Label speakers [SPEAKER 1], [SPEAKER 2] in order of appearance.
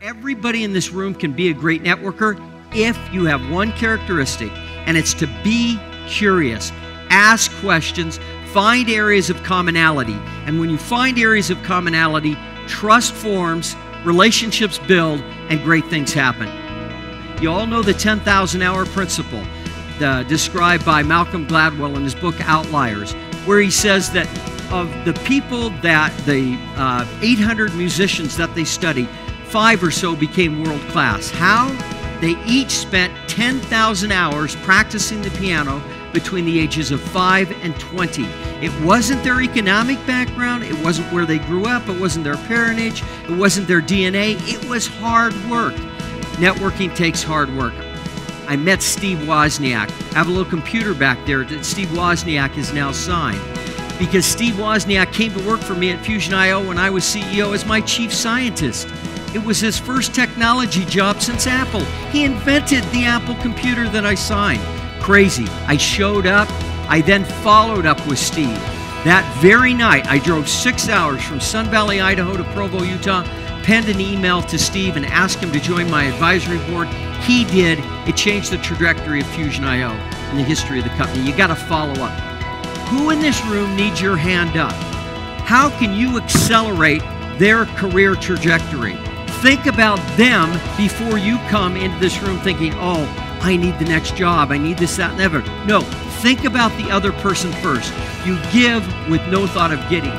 [SPEAKER 1] Everybody in this room can be a great networker if you have one characteristic, and it's to be curious. Ask questions, find areas of commonality. And when you find areas of commonality, trust forms, relationships build, and great things happen. You all know the 10,000 hour principle described by Malcolm Gladwell in his book Outliers, where he says that of the people that the 800 musicians that they studied, 5 or so became world class. How? They each spent 10,000 hours practicing the piano between the ages of 5 and 20. It wasn't their economic background, it wasn't where they grew up, it wasn't their parentage, it wasn't their DNA, it was hard work. Networking takes hard work. I met Steve Wozniak. I have a little computer back there that Steve Wozniak is now signed, because Steve Wozniak came to work for me at Fusion IO when I was CEO as my chief scientist. It was his first technology job since Apple. He invented the Apple computer that I signed. Crazy. I showed up. I then followed up with Steve. That very night, I drove 6 hours from Sun Valley, Idaho to Provo, Utah, penned an email to Steve and asked him to join my advisory board. He did. It changed the trajectory of Fusion IO and the history of the company. You got to follow up. Who in this room needs your hand up? How can you accelerate their career trajectory? Think about them before you come into this room thinking, oh, I need the next job, I need this, that, and the other. No, think about the other person first. You give with no thought of getting.